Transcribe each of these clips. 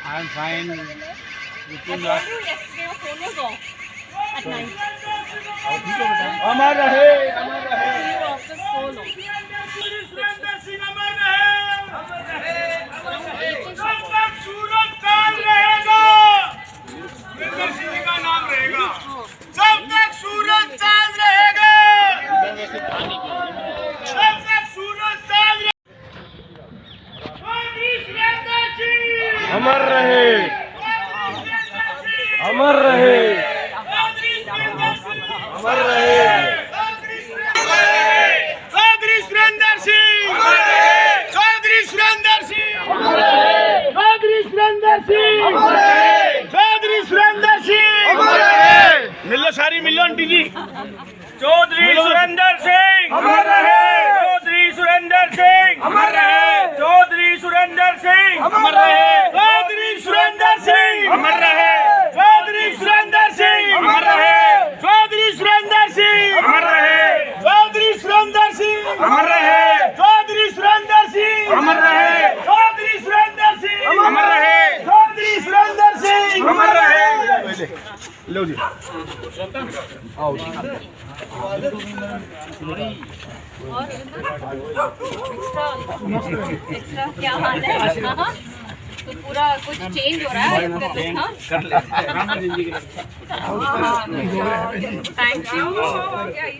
I'm fine. अमर रहे, अमर रहे। जब तक सूरज चांद रहेगा, सुरेंद्र सिंह का नाम रहेगा। जब तक सूरज चांद रहेगा, जब तक सूरज चांद अमर रहे, अमर रहे, अमर रहे। चौधरी सुरेंद्र सिंह, चौधरी सुरेंद्र सिंह, चौधरी सुरेंद्र सिंह, चौधरी सुरेंद्र सिंह। मिलो सारी मिलियन टीवी। चौधरी सुरेंद्र सिंह अमर रहे, चौधरी सुरेंद्र सिंह अमर रहे, चौधरी सुरेंद्र सिंह अमर रहे, चौधरी सुरेंद्र सिंह अमर रहे, चौधरी सुरेंद्र सिंह अमर रहे, चौधरी सुरेंद्र सिंह अमर रहे, चौधरी सुरेंद्र सिंह अमर रहे, चौधरी सुरेंद्र सिंह अमर रहे, चौधरी सुरेंद्र सिंह अमर रहे, चौधरी सुरेंद्र सिंह अमर रहे। लो जी आओ जी। एक्स्ट्रा क्या हाल है? तो पूरा कुछ चेंज हो रहा है थैंक यू।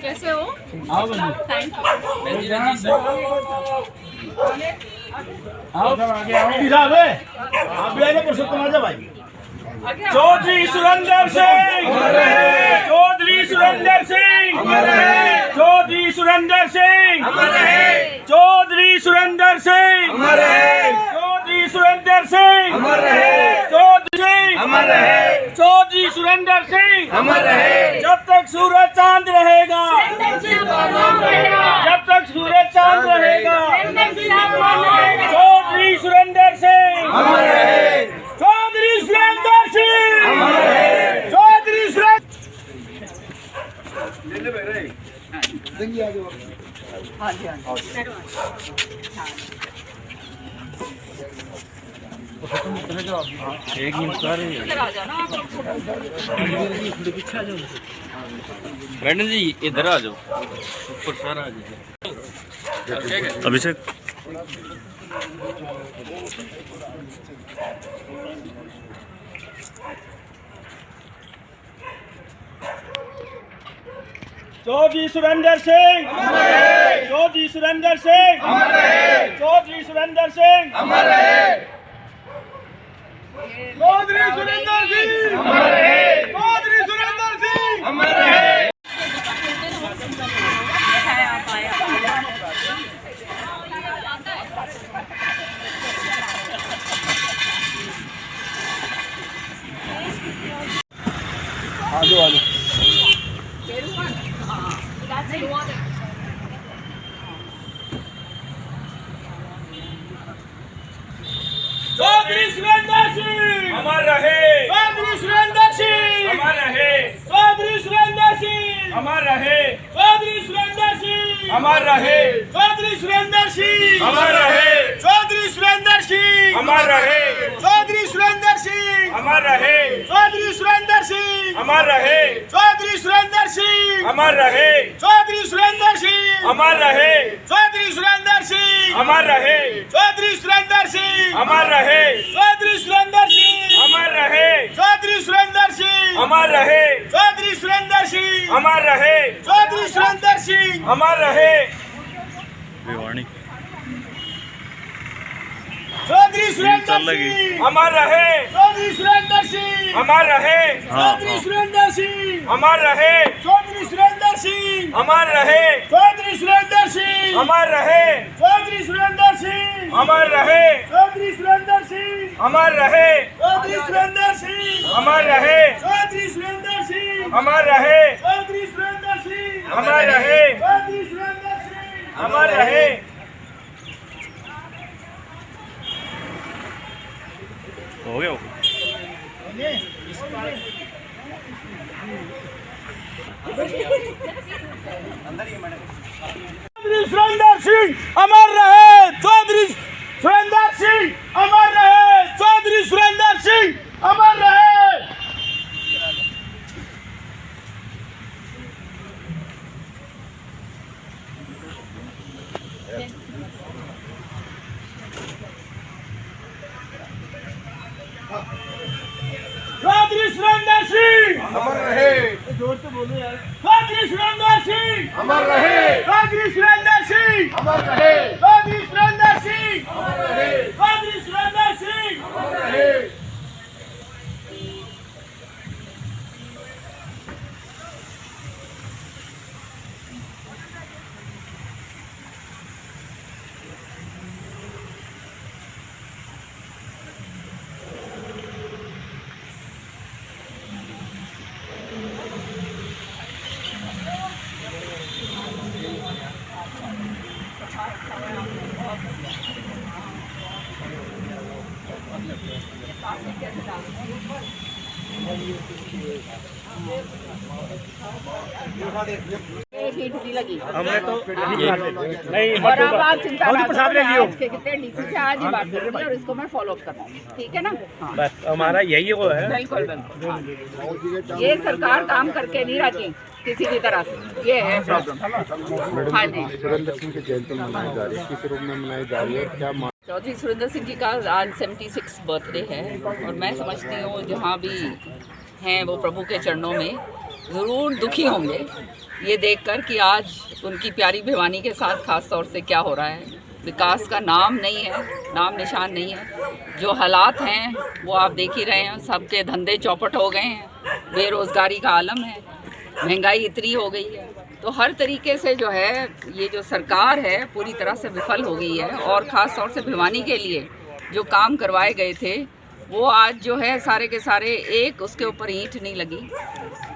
कैसे हो? Thank you. चौधरी सुरेंद्र सिंह, चौधरी सुरेंद्र सिंह, चौधरी सुरेंद्र सिंह, चौधरी सुरेंद्र सिंह, चौधरी सुरेंद्र सिंह, चौधरी सुरेंद्र सिंह। जब तक सूरज चांद रहेगा, जब तक सूरज चांद रहेगा, चौधरी सुरेंद्र सिंह, चौधरी सुरेंद्र सिंह, चौधरी सुरेंद्र। एक मिनट कर मैडम जी इधर आ जाओ, ऊपर सारा आ जाओ। अभिषेक चौधरी सुरेंद्र सिंह, चौधरी सुरेंद्र सिंह, चौधरी सुरेंद्र सिंह, चौधरी सुरेंद्र सिंह, चौधरी सुरेंद्र सिंह। आजो आजो। चौधरी सुरेंद्र सिंह अमर रहे, चौधरी सुरेंद्र सिंह अमर रहे, चौधरी सुरेंद्र सिंह अमर रहे, चौधरी सुरेंद्र सिंह अमर रहे, चौधरी सुरेंद्र सिंह अमर रहे, चौधरी सुरेंद्र सिंह अमर रहे, चौधरी सुरेंद्र सिंह अमर रहे, चौधरी सुरेंद्र सिंह अमर रहे, चौधरी सुरेंद्र सिंह अमर रहे, चौधरी सुरेंद्र सिंह अमर रहे, चौधरी सुरेंद्र सिंह अमर रहे, चौधरी सुरेंद्र सिंह अमर रहे, चौधरी सुरेंद्र सिंह अमर रहे, चौधरी सुरेंद्र सिंह अमर रहे, चौधरी सुरेंद्र सिंह अमर रहे, चौधरी सुरेंद्र सिंह अमर रहे। चौधरी सुरेंद्र सिंह अमर रहे, चौधरी सुरेंद्र सिंह अमर रहे, चौधरी सुरेंद्र सिंह अमर रहे, चौधरी सुरेंद्र सिंह अमर रहे, चौधरी सुरेंद्र सिंह अमर रहे, चौधरी सुरेंद्र सिंह अमर रहे, चौधरी सुरेंद्र सिंह अमर रहे, चौधरी सुरेंद्र सिंह अमर रहे, चौधरी सुरेंद्र सिंह अमर रहे, चौधरी सुरेंद्र सिंह अमर रहे, चौधरी सुरेंद्र सिंह अमर रहे। हो गया चौधरी सुरेंद्र सिंह अमर रहे, चौधरी सुरेंद्र सिंह अमर रहे, चौधरी सुरेंद्र चौधरी सुरेंद्र सिंह अमर रहे, जोर से बोलो यार। चौधरी सुरेंद्र सिंह अमर रहे, चौधरी सुरेंद्र सिंह अमर रहे, चौधरी सुरेंद्र सिंह अमर रहे, चौधरी सुरेंद्र सिंह अमर रहे। हमने तो नहीं और अब आप चिंता ना प्रसाद ले करो, लियो। आज के कितने डीसी से आज ही बात करूंगी और इसको मैं फॉलो अप करवाऊंगी, ठीक है ना? हाँ, बस हमारा यही वो है। बिल्कुल बिल्कुल। हाँ। ये सरकार काम करके नहीं रहती किसी भी तरह से, ये है प्रॉब्लम। हाँ जी, सुरेंद्र सिंह की जयंती मनाई जा रही है, किस रूप में मनाई जा रही है, क्या चौधरी सुरेंद्र सिंह जी का आज 76 बर्थडे है और मैं समझती हूँ जहाँ भी हैं वो प्रभु के चरणों में ज़रूर दुखी होंगे ये देखकर कि आज उनकी प्यारी भिवानी के साथ खास तौर से क्या हो रहा है। विकास का नाम नहीं है, नाम निशान नहीं है। जो हालात हैं वो आप देख ही रहे हैं, सबके धंधे चौपट हो गए हैं, बेरोज़गारी का आलम है, महंगाई इतनी हो गई है। तो हर तरीके से जो है ये जो सरकार है पूरी तरह से विफल हो गई है और ख़ास तौर से भिवानी के लिए जो काम करवाए गए थे वो आज जो है सारे के सारे एक उसके ऊपर ईंट नहीं लगी।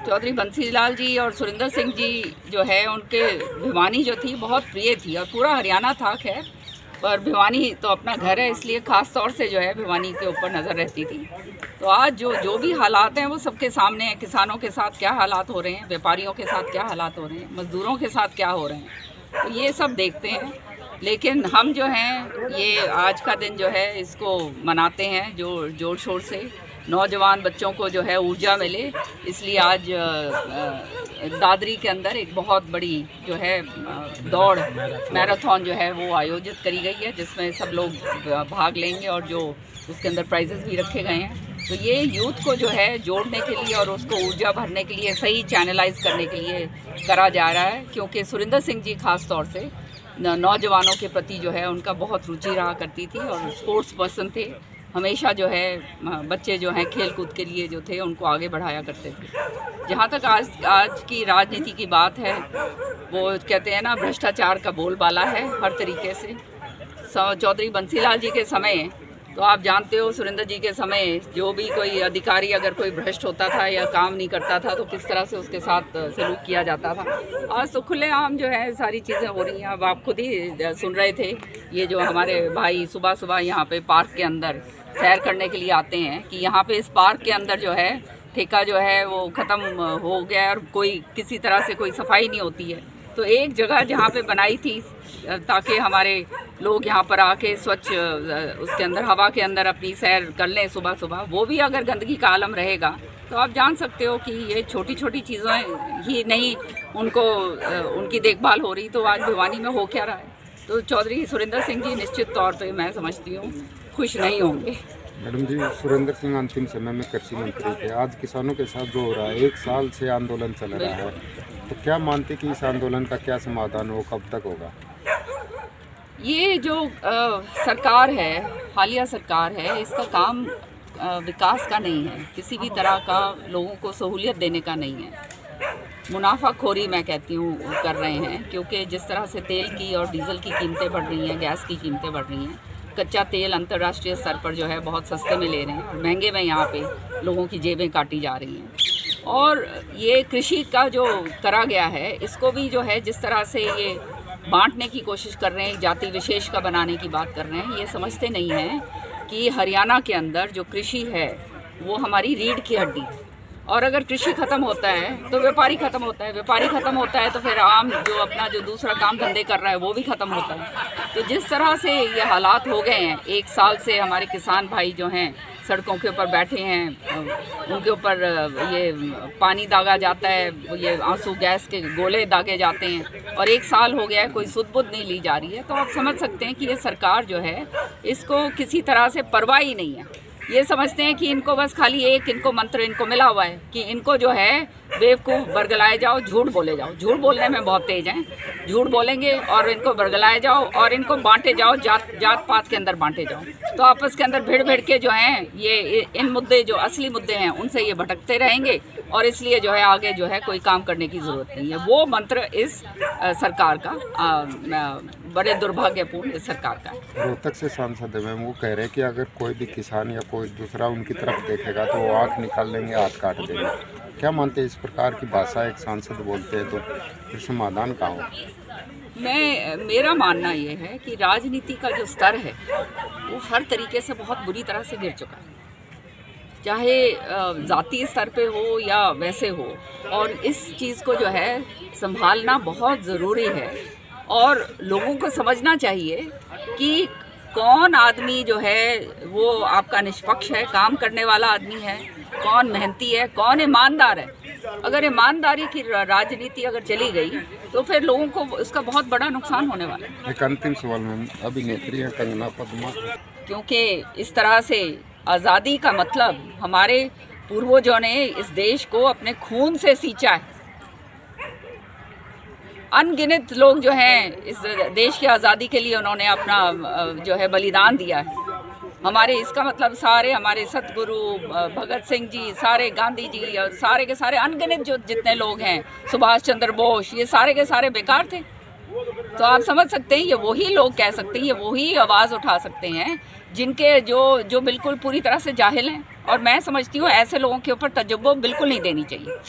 चौधरी बंसीलाल जी और सुरेंद्र सिंह जी जो है उनके भिवानी जो थी बहुत प्रिय थी और पूरा हरियाणा था खैर, पर भिवानी तो अपना घर है इसलिए ख़ास तौर से जो है भिवानी के ऊपर नज़र रहती थी। तो आज जो भी हालात हैं वो सबके सामने हैं। किसानों के साथ क्या हालात हो रहे हैं, व्यापारियों के साथ क्या हालात हो रहे हैं, मज़दूरों के साथ क्या हो रहे हैं, तो ये सब देखते हैं। लेकिन हम जो हैं ये आज का दिन जो है इसको मनाते हैं जो ज़ोर शोर से, नौजवान बच्चों को जो है ऊर्जा मिले, इसलिए आज दादरी के अंदर एक बहुत बड़ी जो है दौड़ मैराथन जो है वो आयोजित करी गई है जिसमें सब लोग भाग लेंगे और जो उसके अंदर प्राइजेस भी रखे गए हैं। तो ये यूथ को जो है जोड़ने के लिए और उसको ऊर्जा भरने के लिए, सही चैनलाइज करने के लिए करा जा रहा है, क्योंकि सुरेंद्र सिंह जी खास तौर से नौजवानों के प्रति जो है उनका बहुत रुचि रहा करती थी और स्पोर्ट्स पर्सन थे। हमेशा जो है बच्चे जो हैं खेल कूद के लिए जो थे उनको आगे बढ़ाया करते थे। जहाँ तक आज की राजनीति की बात है, वो कहते हैं ना भ्रष्टाचार का बोलबाला है हर तरीके से। चौधरी बंसीलाल जी के समय तो आप जानते हो, सुरेंद्र जी के समय जो भी कोई अधिकारी अगर कोई भ्रष्ट होता था या काम नहीं करता था तो किस तरह से उसके साथ सलूक किया जाता था। आज तो खुलेआम जो है सारी चीज़ें हो रही हैं। अब आप खुद ही सुन रहे थे ये जो हमारे भाई सुबह सुबह यहाँ पे पार्क के अंदर सैर करने के लिए आते हैं कि यहाँ पे इस पार्क के अंदर जो है ठेका जो है वो ख़त्म हो गया और कोई किसी तरह से कोई सफाई नहीं होती है। तो एक जगह जहाँ पे बनाई थी ताकि हमारे लोग यहाँ पर आके स्वच्छ उसके अंदर हवा के अंदर अपनी सैर कर लें सुबह सुबह, वो भी अगर गंदगी का आलम रहेगा तो आप जान सकते हो कि ये छोटी छोटी चीज़ें ही नहीं उनको उनकी देखभाल हो रही, तो आज भिवानी में हो क्या रहा है। तो चौधरी सुरेंद्र सिंह जी निश्चित तौर पे मैं समझती हूँ खुश नहीं होंगे। मैडम जी, सुरेंद्र सिंह अंतिम समय में कृषि मंत्री थे, आज किसानों के साथ जो हो रहा है, 1 साल से आंदोलन चल रहा है, तो क्या मानते कि इस आंदोलन का क्या समाधान हो, कब तक होगा? ये जो सरकार है, हालिया सरकार है, इसका काम विकास का नहीं है, किसी भी तरह का लोगों को सहूलियत देने का नहीं है। मुनाफाखोरी मैं कहती हूँ कर रहे हैं, क्योंकि जिस तरह से तेल की और डीजल की कीमतें बढ़ रही हैं, गैस की कीमतें बढ़ रही हैं, कच्चा तेल अंतर्राष्ट्रीय स्तर पर जो है बहुत सस्ते में ले रहे हैं, महंगे में यहाँ पे लोगों की जेबें काटी जा रही हैं। और ये कृषि का जो करा गया है इसको भी जो है जिस तरह से ये बांटने की कोशिश कर रहे हैं, जाति विशेष का बनाने की बात कर रहे हैं, ये समझते नहीं हैं कि हरियाणा के अंदर जो कृषि है वो हमारी रीढ़ की हड्डी है। और अगर कृषि खत्म होता है तो व्यापारी खत्म होता है, व्यापारी खत्म होता है तो फिर आम जो अपना जो दूसरा काम धंधे कर रहा है वो भी खत्म होता है। तो जिस तरह से ये हालात हो गए हैं, 1 साल से हमारे किसान भाई जो हैं सड़कों के ऊपर बैठे हैं, उनके ऊपर ये पानी दागा जाता है, ये आंसू गैस के गोले दागे जाते हैं, और 1 साल हो गया है, कोई सुध-बुध नहीं ली जा रही है। तो आप समझ सकते हैं कि ये सरकार जो है इसको किसी तरह से परवाह ही नहीं है। ये समझते हैं कि इनको बस खाली एक इनको मंत्र इनको मिला हुआ है कि इनको जो है बेवकूफ़ बरगलाए जाओ, झूठ बोले जाओ। झूठ बोलने में बहुत तेज हैं, झूठ बोलेंगे और इनको बरगलाए जाओ और इनको बांटे जाओ, जात पात के अंदर बांटे जाओ। तो आपस के अंदर भिड़ के जो हैं ये इन मुद्दे जो असली मुद्दे हैं उनसे ये भटकते रहेंगे, और इसलिए जो है आगे जो है कोई काम करने की ज़रूरत नहीं है। वो मंत्र इस सरकार का बड़े दुर्भाग्यपूर्ण इस सरकार का है। रोहतक से सांसद है मैम, वो कह रहे हैं कि अगर कोई भी किसान या कोई दूसरा उनकी तरफ देखेगा तो वो आँख निकाल लेंगे, हाथ काट देंगे। क्या मानते हैं इस प्रकार की भाषा एक सांसद बोलते हैं तो फिर समाधान कहाँ हो? मेरा मानना ये है कि राजनीति का जो स्तर है वो हर तरीके से बहुत बुरी तरह से गिर चुका है, चाहे ज़ाती स्तर पे हो या वैसे हो, और इस चीज़ को जो है संभालना बहुत ज़रूरी है। और लोगों को समझना चाहिए कि कौन आदमी जो है वो आपका निष्पक्ष है, काम करने वाला आदमी है, कौन मेहनती है, कौन ईमानदार है। अगर ईमानदारी की राजनीति अगर चली गई तो फिर लोगों को उसका बहुत बड़ा नुकसान होने वाला है। एक अंतिम सवाल मैम, अभिनेत्री हैं कंगना पद्मा, क्योंकि इस तरह से आज़ादी का मतलब हमारे पूर्वजों ने इस देश को अपने खून से सींचा है। अनगिनत लोग जो हैं इस देश की आज़ादी के लिए उन्होंने अपना जो है बलिदान दिया है। हमारे इसका मतलब सारे हमारे सतगुरु भगत सिंह जी, सारे गांधी जी और सारे के सारे अनगिनत जो जितने लोग हैं, सुभाष चंद्र बोस, ये सारे के सारे बेकार थे। तो आप समझ सकते हैं ये वही लोग कह सकते हैं, ये वही आवाज़ उठा सकते हैं जिनके जो बिल्कुल पूरी तरह से जाहिल हैं। और मैं समझती हूँ ऐसे लोगों के ऊपर तजुर्बा बिल्कुल नहीं देनी चाहिए।